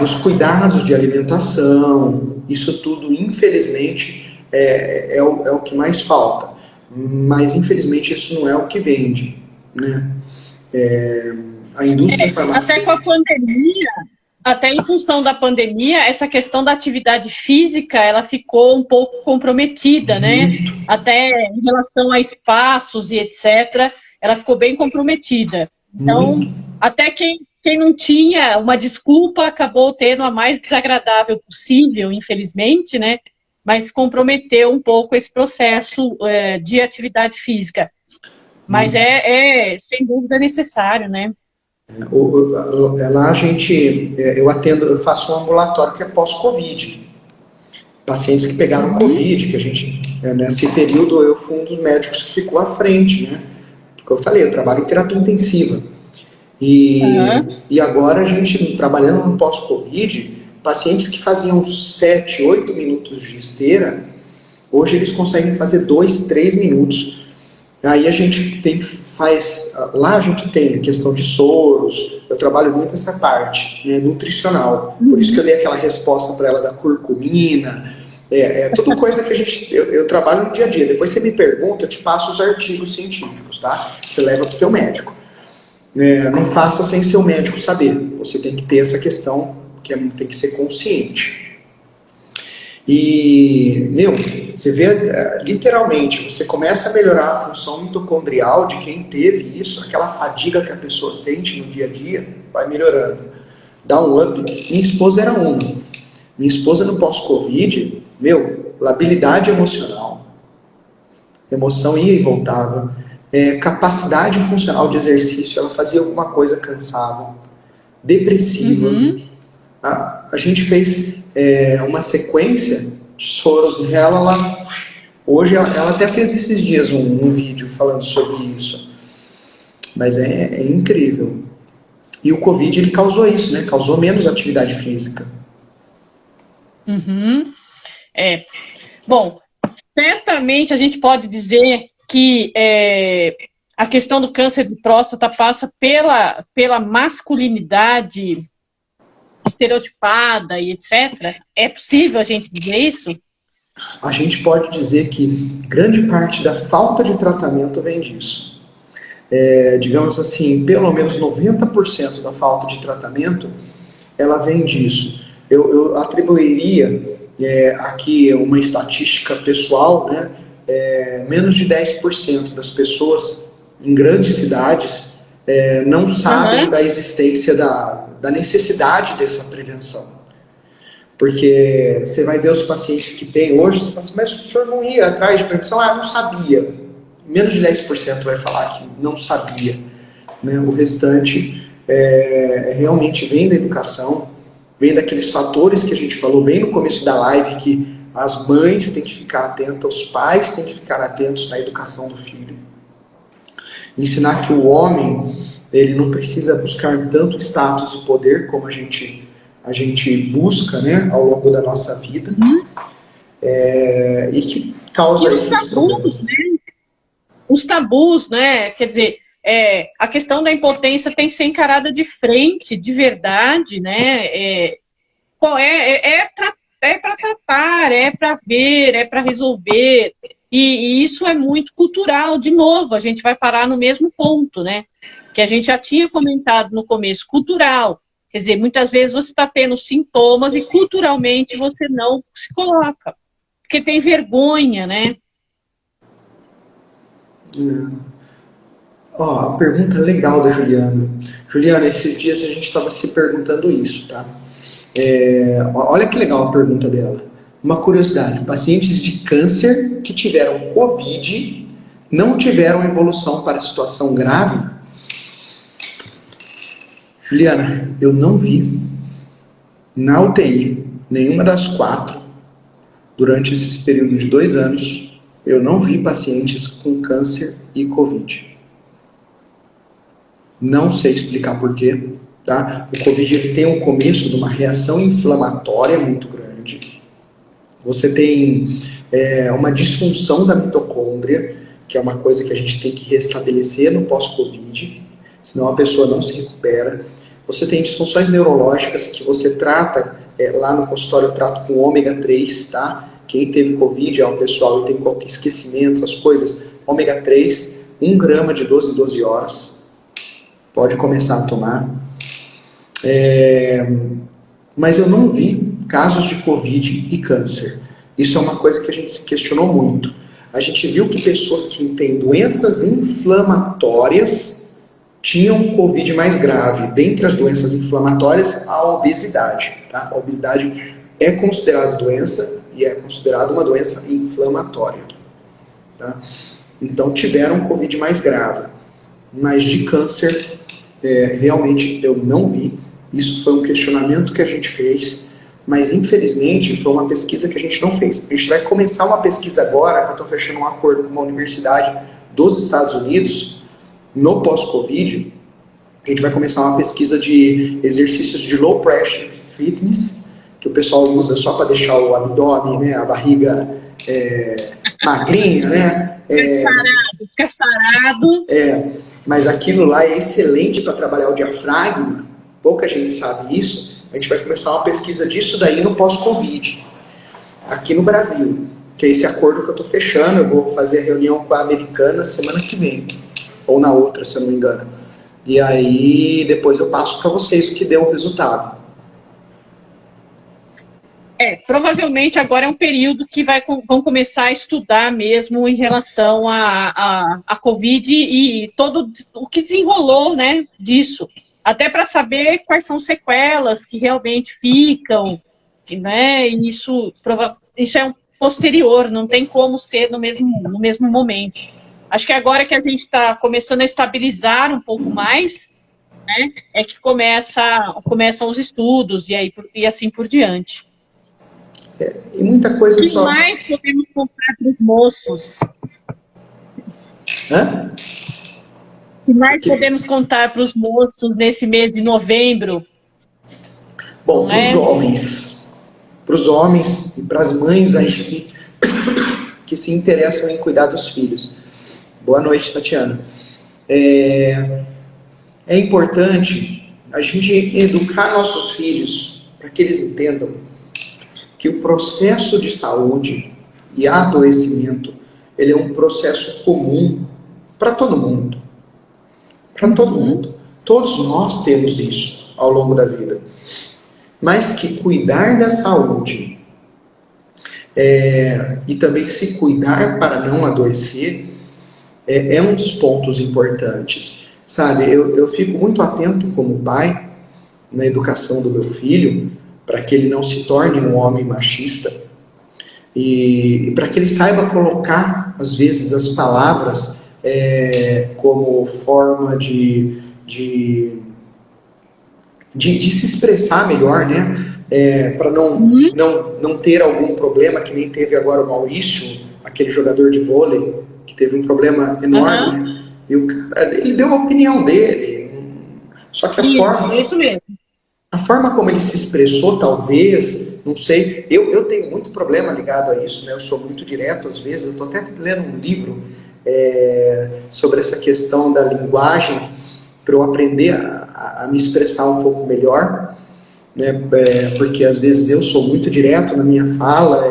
Os cuidados de alimentação, isso tudo, infelizmente, é o que mais falta. Mas, infelizmente, isso não é o que vende. Né? A indústria farmacêutica... Até com a pandemia, até em função da pandemia, essa questão da atividade física, ela ficou um pouco comprometida, né? Até em relação a espaços e etc., ela ficou bem comprometida. Então, até quem não tinha uma desculpa acabou tendo a mais desagradável possível, infelizmente, né? Mas comprometeu um pouco esse processo de atividade física. Mas sem dúvida necessário, né? Lá eu faço um ambulatório que é pós-Covid. Pacientes que pegaram Covid, que a gente, nesse período, eu fui um dos médicos que ficou à frente, né? Porque eu falei, eu trabalho em terapia intensiva. E agora a gente, trabalhando no pós-Covid, pacientes que faziam 7, 8 minutos de esteira, hoje eles conseguem fazer 2, 3 minutos. Aí a gente lá a gente tem a questão de soros, eu trabalho muito essa parte, né, nutricional. Por isso que eu dei aquela resposta para ela da curcumina, tudo coisa que eu trabalho no dia a dia. Depois você me pergunta, eu te passo os artigos científicos, tá? Você leva para o teu médico. Não faça sem seu médico saber. Você tem que ter essa questão, que tem que ser consciente. E, você vê, literalmente, você começa a melhorar a função mitocondrial de quem teve isso, aquela fadiga que a pessoa sente no dia a dia, vai melhorando. Dá um up. Minha esposa era uma. Minha esposa no pós-Covid, labilidade emocional, emoção ia e voltava, capacidade funcional de exercício, ela fazia alguma coisa cansada, depressiva. A gente fez uma sequência de soros nela. Hoje ela até fez esses dias um vídeo falando sobre isso. Mas é incrível. E o Covid, ele causou isso, né? Causou menos atividade física. Bom, certamente a gente pode dizer que a questão do câncer de próstata passa pela masculinidade estereotipada e etc. É possível a gente dizer isso? A gente pode dizer que grande parte da falta de tratamento vem disso. Digamos assim, pelo menos 90% da falta de tratamento, ela vem disso. Eu atribuiria aqui uma estatística pessoal, né? Menos de 10% das pessoas em grandes cidades não sabem da existência da necessidade dessa prevenção. Porque você vai ver os pacientes que tem hoje, você fala assim, mas o senhor não ia atrás de prevenção? Não sabia. Menos de 10% vai falar que não sabia. Né? O restante realmente vem da educação, vem daqueles fatores que a gente falou bem no começo da live, que as mães têm que ficar atentas, os pais têm que ficar atentos na educação do filho. Ensinar que o homem, ele não precisa buscar tanto status e poder como a gente busca, né, ao longo da nossa vida, e que causa esses problemas. Né? Os tabus, né? Quer dizer, a questão da impotência tem que ser encarada de frente, de verdade, né? Para tratar, para ver, para resolver. E isso é muito cultural, de novo, a gente vai parar no mesmo ponto, né? Que a gente já tinha comentado no começo, cultural. Quer dizer, muitas vezes você está tendo sintomas e culturalmente você não se coloca, porque tem vergonha, né? A pergunta legal da Juliana. Juliana, esses dias a gente estava se perguntando isso, tá? Olha que legal a pergunta dela. Uma curiosidade, pacientes de câncer que tiveram Covid não tiveram evolução para situação grave? Juliana, eu não vi na UTI nenhuma das 4 durante esses períodos de 2 anos. Eu não vi pacientes com câncer e Covid. Não sei explicar por quê. tá? O Covid ele tem um começo de uma reação inflamatória muito grande. Você tem uma disfunção da mitocôndria, que é uma coisa que a gente tem que restabelecer no pós-Covid, senão a pessoa não se recupera. Você tem disfunções neurológicas que você trata, lá no consultório eu trato com ômega 3, tá? Quem teve Covid é um pessoal que tem qualquer esquecimento, essas coisas. Ômega 3, 1 grama de 12 em 12 horas. Pode começar a tomar. Mas eu não vi casos de Covid e câncer. Isso é uma coisa que a gente se questionou muito. A gente viu que pessoas que têm doenças inflamatórias tinham Covid mais grave. Dentre as doenças inflamatórias, a obesidade. Tá? A obesidade é considerada doença e é considerada uma doença inflamatória. Tá? Então tiveram Covid mais grave. Mas de câncer, realmente eu não vi. Isso foi um questionamento que a gente fez, mas infelizmente foi uma pesquisa que a gente não fez. A gente vai começar uma pesquisa agora, que eu estou fechando um acordo com uma universidade dos Estados Unidos, no pós-Covid. A gente vai começar uma pesquisa de exercícios de low pressure fitness, que o pessoal usa só para deixar o abdômen, né, a barriga magrinha, né? Fica sarado. Mas aquilo lá é excelente para trabalhar o diafragma. Pouca gente sabe isso. A gente vai começar uma pesquisa disso daí no pós-Covid, aqui no Brasil, que é esse acordo que eu estou fechando. Eu vou fazer a reunião com a americana semana que vem, ou na outra, se eu não me engano. E aí depois eu passo para vocês o que deu o resultado. Provavelmente agora é um período que vão começar a estudar mesmo em relação a Covid e todo o que desenrolou, né, disso. Até para saber quais são sequelas que realmente ficam, né? E isso é um posterior, não tem como ser no mesmo momento. Acho que agora que a gente está começando a estabilizar um pouco mais, né, é que começam os estudos e assim por diante. E muita coisa O que só... mais podemos comprar para os moços? Hã? O que mais podemos contar para os moços nesse mês de novembro? Bom, para os homens e para as mães aí que se interessam em cuidar dos filhos. Boa noite, Tatiana. É importante a gente educar nossos filhos para que eles entendam que o processo de saúde e adoecimento, ele é um processo comum para todo mundo. Para todo mundo. Todos nós temos isso ao longo da vida. Mas que cuidar da saúde e também se cuidar para não adoecer é um dos pontos importantes. Sabe, eu fico muito atento como pai na educação do meu filho para que ele não se torne um homem machista e para que ele saiba colocar, às vezes, as palavras como forma de se expressar melhor, né? Para não ter algum problema, que nem teve agora o Maurício, aquele jogador de vôlei, que teve um problema enorme, né? E o cara, ele deu a opinião dele. Só que Isso mesmo. A forma como ele se expressou, talvez, não sei, eu tenho muito problema ligado a isso, né? Eu sou muito direto às vezes, eu estou até lendo um livro sobre essa questão da linguagem, para eu aprender a me expressar um pouco melhor, né? Porque às vezes eu sou muito direto na minha fala,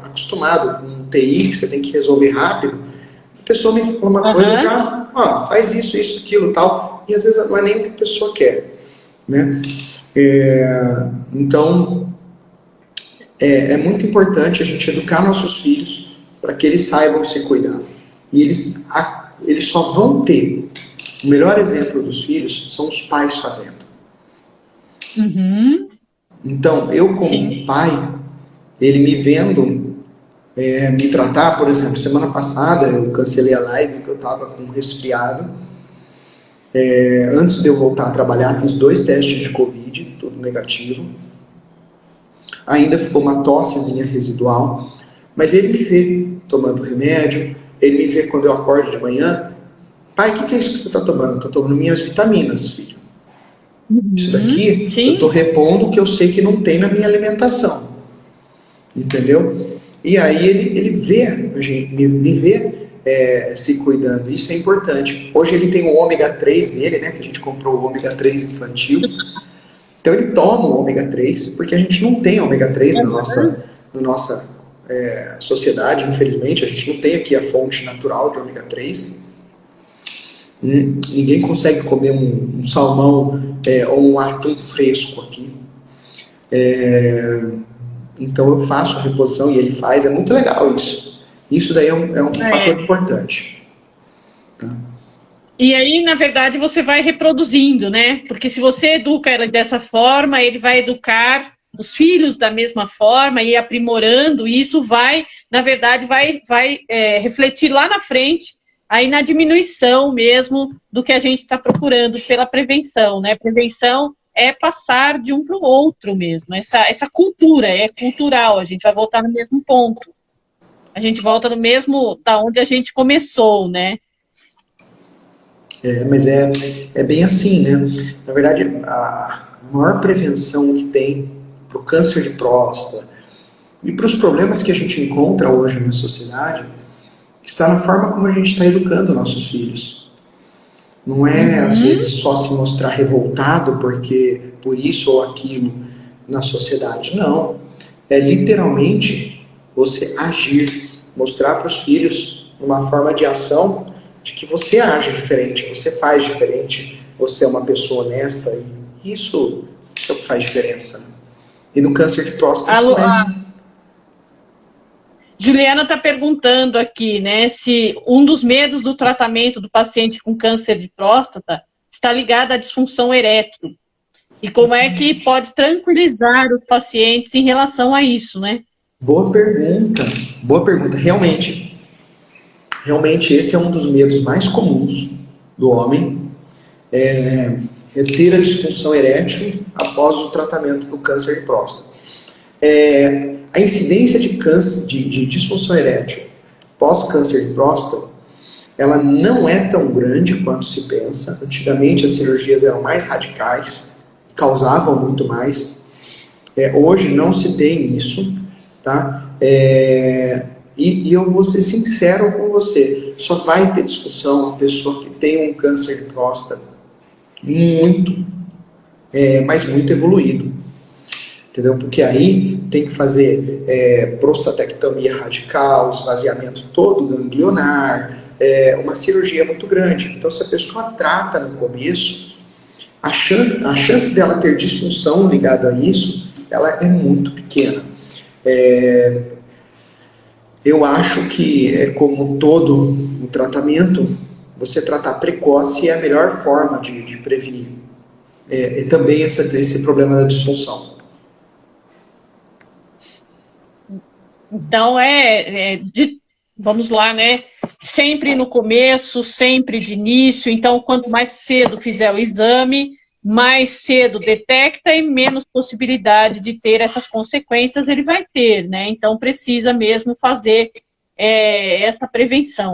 acostumado com TI, que você tem que resolver rápido, a pessoa me fala uma coisa, já, faz isso, aquilo, tal, e às vezes não é nem o que a pessoa quer, né? Então, é muito importante a gente educar nossos filhos para que eles saibam se cuidar. E eles só vão ter o melhor exemplo dos filhos são os pais fazendo. Então, eu como pai, ele me vendo me tratar, por exemplo, semana passada eu cancelei a live que eu estava com um resfriado. Antes de eu voltar a trabalhar, fiz 2 testes de Covid, tudo negativo. Ainda ficou uma tossezinha residual, mas ele me vê tomando remédio, ele me vê quando eu acordo de manhã. Pai, o que é isso que você está tomando? Estou tomando minhas vitaminas, filho. Isso daqui eu Sim. estou repondo o que eu sei que não tem na minha alimentação. Entendeu? E aí ele vê, a gente, me vê se cuidando. Isso é importante. Hoje ele tem o ômega 3 dele, né? Que a gente comprou o ômega 3 infantil. Então ele toma o ômega 3, porque a gente não tem ômega 3 na nossa sociedade, infelizmente. A gente não tem aqui a fonte natural de ômega 3. Ninguém consegue comer um salmão ou um atum fresco aqui. Então eu faço a reposição e ele faz, é muito legal isso. Isso daí é um fator importante. Tá? E aí, na verdade, você vai reproduzindo, né? Porque se você educa ela dessa forma, ele vai educar os filhos da mesma forma e aprimorando, e isso vai, na verdade, vai refletir lá na frente, aí na diminuição mesmo do que a gente está procurando pela prevenção, né? Prevenção é passar de um para o outro mesmo, essa cultura, é cultural, a gente vai voltar no mesmo ponto. A gente volta no mesmo, da onde a gente começou, né? Mas é bem assim, né? Na verdade, a maior prevenção que tem para o câncer de próstata e para os problemas que a gente encontra hoje na sociedade está na forma como a gente está educando nossos filhos. Não é, às vezes, só se mostrar revoltado porque por isso ou aquilo na sociedade. Não. É literalmente você agir, mostrar para os filhos uma forma de ação de que você age diferente, você faz diferente, você é uma pessoa honesta. E isso é o que faz diferença. E no câncer de próstata também. Juliana está perguntando aqui, né, se um dos medos do tratamento do paciente com câncer de próstata está ligado à disfunção erétil. E como é que pode tranquilizar os pacientes em relação a isso, né? Boa pergunta. Boa pergunta. Realmente esse é um dos medos mais comuns do homem, é ter a disfunção erétil após o tratamento do câncer de próstata. A incidência de câncer, de disfunção erétil pós-câncer de próstata, ela não é tão grande quanto se pensa. Antigamente as cirurgias eram mais radicais, causavam muito mais. Hoje não se tem isso, tá? E eu vou ser sincero com você, só vai ter discussão a pessoa que tem um câncer de próstata muito, mas muito evoluído. Entendeu? Porque aí tem que fazer prostatectomia radical, esvaziamento todo ganglionar, uma cirurgia muito grande. Então, se a pessoa trata no começo, a chance dela ter disfunção ligada a isso, ela é muito pequena. Eu acho que, como todo o tratamento, você tratar precoce é a melhor forma de prevenir. E também esse problema da disfunção. Então, vamos lá, né? Sempre no começo, sempre de início. Então, quanto mais cedo fizer o exame, mais cedo detecta e menos possibilidade de ter essas consequências ele vai ter, né? Então, precisa mesmo fazer essa prevenção.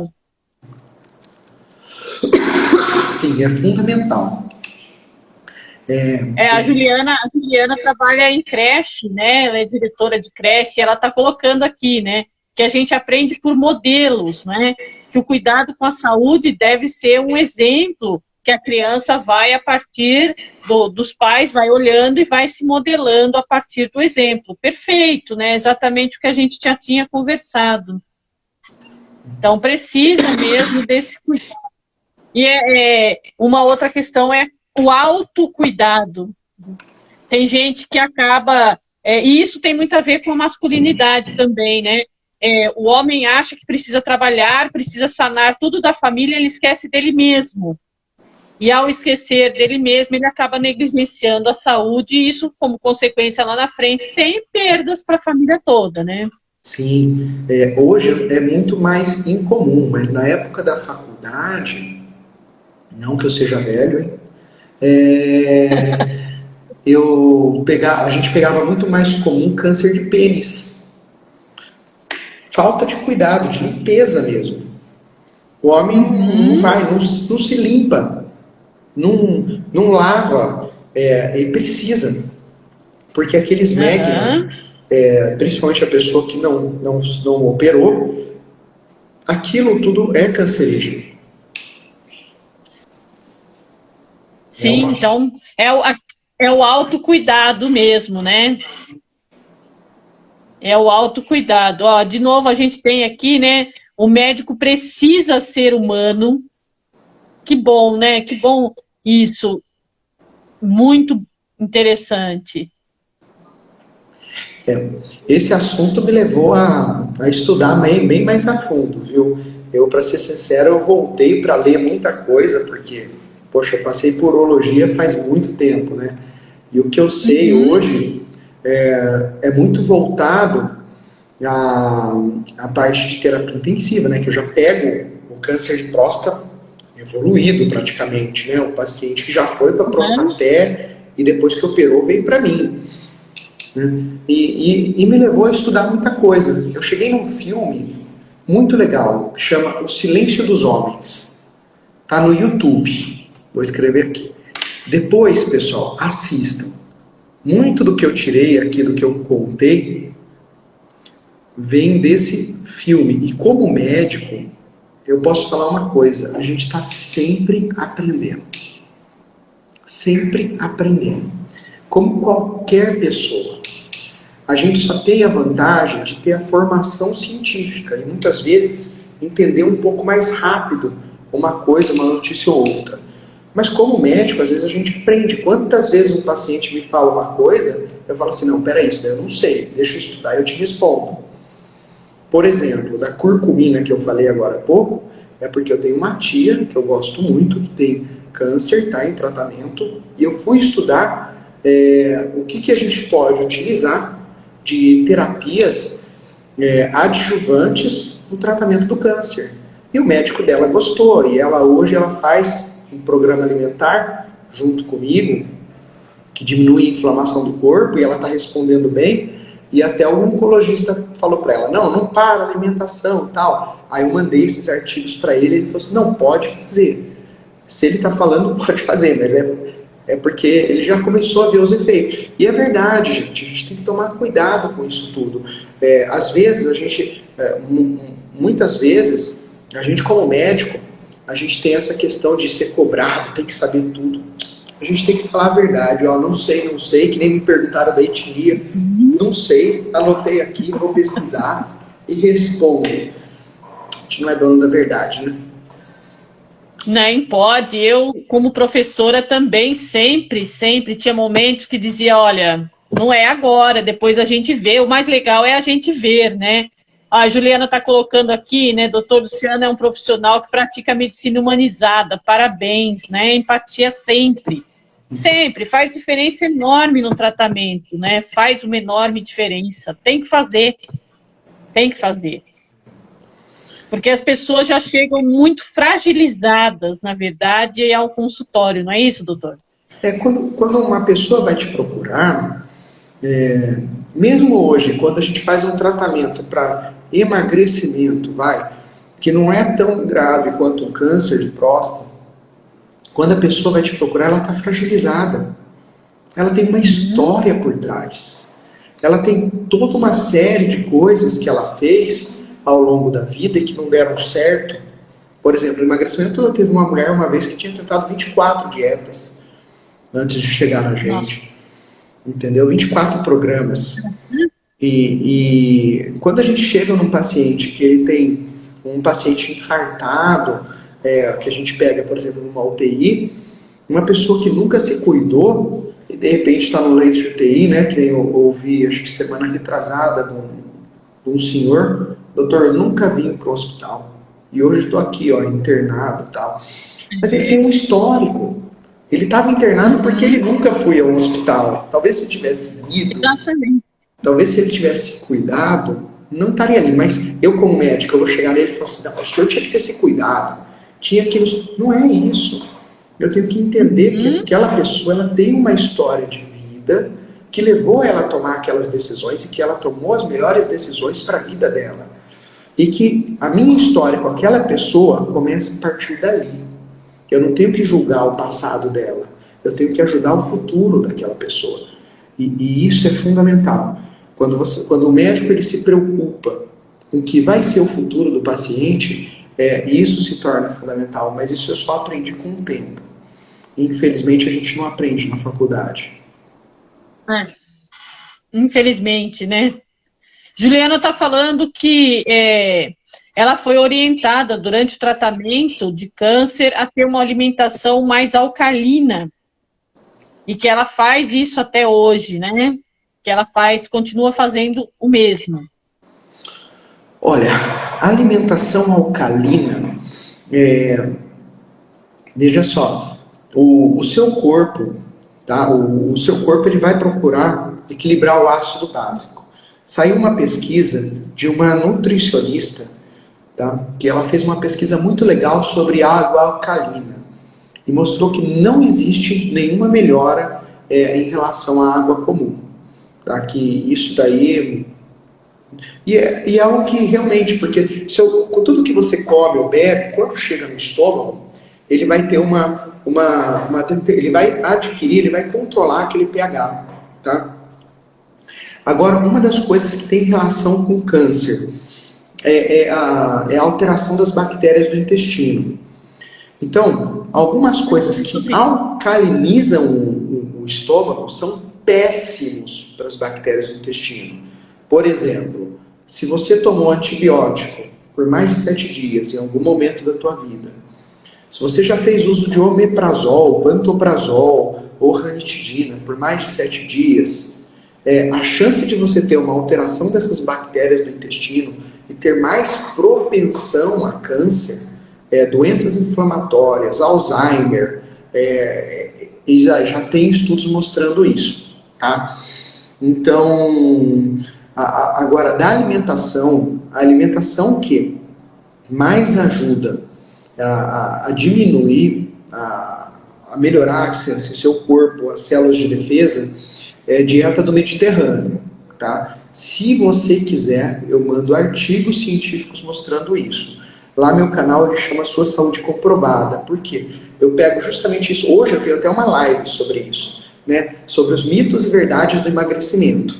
Sim, é fundamental. A Juliana trabalha em creche, né? Ela é diretora de creche, e ela está colocando aqui, né? Que a gente aprende por modelos, né? Que o cuidado com a saúde deve ser um exemplo que a criança vai, a partir dos pais, vai olhando e vai se modelando a partir do exemplo. Perfeito, né? Exatamente o que a gente já tinha conversado. Então, precisa mesmo desse cuidado. E uma outra questão é o autocuidado. Tem gente que acaba... e isso tem muito a ver com a masculinidade também, né? O homem acha que precisa trabalhar, precisa sanar tudo da família, ele esquece dele mesmo. E ao esquecer dele mesmo, ele acaba negligenciando a saúde, e isso, como consequência lá na frente, tem perdas para a família toda, né? Sim, hoje é muito mais incomum, mas na época da faculdade, não que eu seja velho, hein? A gente pegava muito mais comum câncer de pênis. Falta de cuidado, de limpeza mesmo. O homem não se limpa, não lava. E precisa, porque aqueles MEG, principalmente a pessoa que não operou, aquilo tudo é cancerígeno. Sim, então é o autocuidado mesmo, né? É o autocuidado. Ó, de novo, a gente tem aqui, né? O médico precisa ser humano. Que bom, né? Que bom isso. Muito interessante. Esse assunto me levou a estudar bem mais a fundo, viu? Eu, para ser sincero, eu voltei para ler muita coisa, porque, poxa, eu passei por urologia faz muito tempo, né? E o que eu sei hoje é muito voltado à parte de terapia intensiva, né? Que eu já pego o câncer de próstata evoluído praticamente, né? O paciente que já foi para prostaté e depois que operou veio para mim. E me levou a estudar muita coisa. Eu cheguei num filme muito legal, que chama O Silêncio dos Homens. Tá no YouTube. Vou escrever aqui. Depois, pessoal, assistam. Muito do que eu tirei aqui, do que eu contei, vem desse filme. E como médico, eu posso falar uma coisa: a gente está sempre aprendendo. Sempre aprendendo. Como qualquer pessoa. A gente só tem a vantagem de ter a formação científica e muitas vezes entender um pouco mais rápido uma coisa, uma notícia ou outra. Mas como médico, às vezes a gente aprende. Quantas vezes um paciente me fala uma coisa, eu falo assim, não, peraí, isso daí eu não sei, deixa eu estudar e eu te respondo. Por exemplo, da curcumina que eu falei agora há pouco, é porque eu tenho uma tia que eu gosto muito, que tem câncer, está em tratamento, e eu fui estudar o que a gente pode utilizar de terapias adjuvantes no tratamento do câncer. E o médico dela gostou, e hoje ela faz um programa alimentar junto comigo, que diminui a inflamação do corpo, e ela está respondendo bem, e até o oncologista falou para ela, não para a alimentação e tal. Aí eu mandei esses artigos para ele, ele falou assim, não, pode fazer. Se ele está falando, pode fazer, mas é porque ele já começou a ver os efeitos. E é verdade, gente, a gente tem que tomar cuidado com isso tudo. Às vezes, muitas vezes, a gente como médico, a gente tem essa questão de ser cobrado, tem que saber tudo. A gente tem que falar a verdade, ó, não sei, que nem me perguntaram da etnia, não sei, anotei aqui, vou pesquisar e respondo. A gente não é dono da verdade, né? Nem pode. Eu, como professora, também sempre tinha momentos que dizia, olha, não é agora, depois a gente vê. O mais legal é a gente ver, né? A Juliana está colocando aqui, né? Doutor Luciano é um profissional que pratica a medicina humanizada. Parabéns, né? Empatia sempre. Sempre. Faz diferença enorme no tratamento, né? Faz uma enorme diferença. Tem que fazer. Tem que fazer. Porque as pessoas já chegam muito fragilizadas, na verdade, ao consultório, não é isso, doutor? Quando uma pessoa vai te procurar, mesmo hoje, quando a gente faz um tratamento para emagrecimento, que não é tão grave quanto um câncer de próstata, quando a pessoa vai te procurar, ela está fragilizada. Ela tem uma história por trás. Ela tem toda uma série de coisas que ela fez ao longo da vida e que não deram certo. Por exemplo, emagrecimento, ela teve uma mulher uma vez que tinha tentado 24 dietas antes de chegar na gente. Nossa. Entendeu? 24 programas. E quando a gente chega num paciente que ele tem um paciente infartado, que a gente pega, por exemplo, numa UTI, uma pessoa que nunca se cuidou e de repente está no leito de UTI, né, que nem eu ouvi, acho que semana retrasada, de um senhor, doutor, eu nunca vim para o hospital e hoje estou aqui, ó, internado e tal. Mas ele tem um histórico. Ele estava internado porque ele nunca foi ao hospital. Talvez se tivesse ido, talvez se ele tivesse cuidado, não estaria ali. Mas eu, como médico, eu vou chegar nele e falar assim, não, o senhor tinha que ter esse cuidado. Tinha que... Não é isso. Eu tenho que entender que aquela pessoa ela tem uma história de vida que levou ela a tomar aquelas decisões e que ela tomou as melhores decisões para a vida dela. E que a minha história com aquela pessoa começa a partir dali. Eu não tenho que julgar o passado dela. eu tenho que ajudar o futuro daquela pessoa. E isso é fundamental. Quando o médico ele se preocupa com o que vai ser o futuro do paciente, isso se torna fundamental, mas isso eu só aprendi com o tempo. Infelizmente, a gente não aprende na faculdade. Infelizmente, né? Juliana está falando que ela foi orientada durante o tratamento de câncer a ter uma alimentação mais alcalina e que ela faz isso até hoje, né? Que ela continua fazendo o mesmo. Olha, a alimentação alcalina, veja só, o seu corpo, tá? O seu corpo ele vai procurar equilibrar o ácido básico. Saiu uma pesquisa de uma nutricionista, tá? Que ela fez uma pesquisa muito legal sobre água alcalina e mostrou que não existe nenhuma melhora em relação à água comum, tá? Que isso daí é algo que realmente, porque com tudo que você come ou bebe, quando chega no estômago, ele vai ter ele vai adquirir, ele vai controlar aquele pH, tá? Agora, uma das coisas que tem relação com câncer é a alteração das bactérias do intestino. Então, algumas coisas que alcalinizam o estômago são péssimos para as bactérias do intestino. Por exemplo, se você tomou antibiótico por mais de 7 dias em algum momento da tua vida, se você já fez uso de omeprazol, pantoprazol ou ranitidina por mais de 7 dias, a chance de você ter uma alteração dessas bactérias do intestino e ter mais propensão a câncer, doenças inflamatórias, Alzheimer, já tem estudos mostrando isso, tá? Então, agora, da alimentação, a alimentação que mais ajuda a diminuir, a melhorar seu corpo, as células de defesa, é a dieta do Mediterrâneo, tá? Se você quiser, eu mando artigos científicos mostrando isso. Lá meu canal ele chama Sua Saúde Comprovada. Por quê? Eu pego justamente isso. Hoje eu tenho até uma live sobre isso, né? Sobre os mitos e verdades do emagrecimento.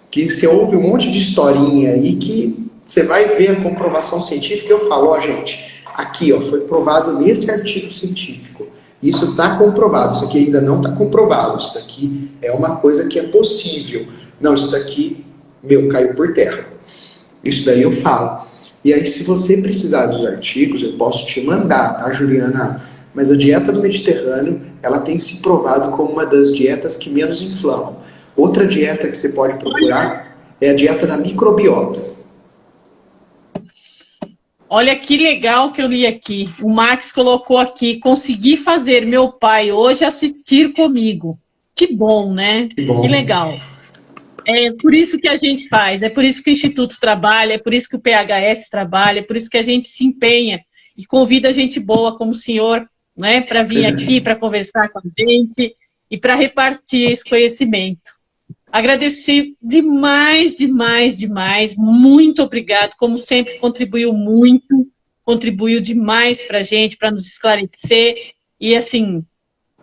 Que você ouve um monte de historinha aí que você vai ver a comprovação científica. Eu falo, ó, gente, aqui ó, foi provado nesse artigo científico. Isso está comprovado, isso aqui ainda não está comprovado, isso daqui é uma coisa que é possível. Não, isso daqui, caiu por terra. Isso daí eu falo. E aí, se você precisar dos artigos, eu posso te mandar, tá, Juliana? Mas a dieta do Mediterrâneo, ela tem se provado como uma das dietas que menos inflamam. Outra dieta que você pode procurar é a dieta da microbiota. Olha que legal que eu li aqui. O Max colocou aqui, consegui fazer meu pai hoje assistir comigo. Que bom, né? Que bom. Que legal. É por isso que a gente faz, é por isso que o Instituto trabalha, é por isso que o PHS trabalha, é por isso que a gente se empenha e convida gente boa como o senhor, né, para vir aqui, para conversar com a gente e para repartir esse conhecimento. Agradecer demais, demais, demais. Muito obrigado. Como sempre, contribuiu muito, contribuiu demais para a gente, para nos esclarecer. E, assim,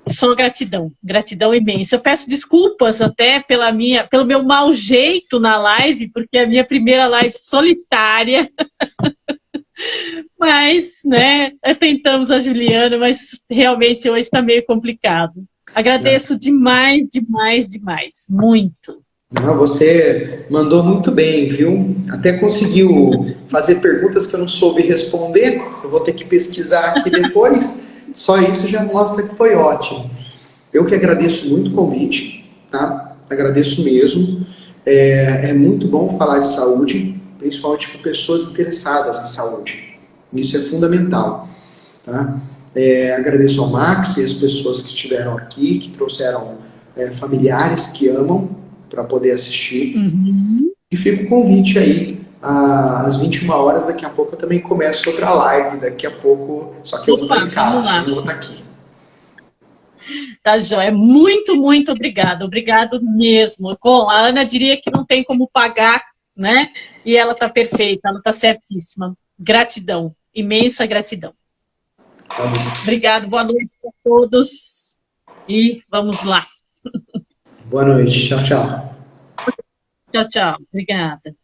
só gratidão, gratidão imensa. Eu peço desculpas até pelo meu mau jeito na live, porque é a minha primeira live solitária. Mas, né, tentamos a Juliana, mas realmente hoje está meio complicado. Agradeço demais, demais, demais. Muito. Não, você mandou muito bem, viu? Até conseguiu fazer perguntas que eu não soube responder. Eu vou ter que pesquisar aqui depois. Só isso já mostra que foi ótimo. Eu que agradeço muito o convite, tá? Agradeço mesmo. É muito bom falar de saúde, principalmente com pessoas interessadas em saúde. Isso é fundamental, tá? Agradeço ao Max e as pessoas que estiveram aqui, que trouxeram familiares que amam para poder assistir. Uhum. E fica o convite aí, às 21 horas, daqui a pouco eu também começo outra live, daqui a pouco, só que eu vou estar em casa, eu não vou estar aqui. Tá, joia. Muito, muito obrigada. Obrigado mesmo. A Ana diria que não tem como pagar, né? E ela tá perfeita, ela tá certíssima. Gratidão, imensa gratidão. Obrigado, boa noite a todos. e vamos lá. Boa noite. Tchau, tchau. Tchau, tchau. Obrigada.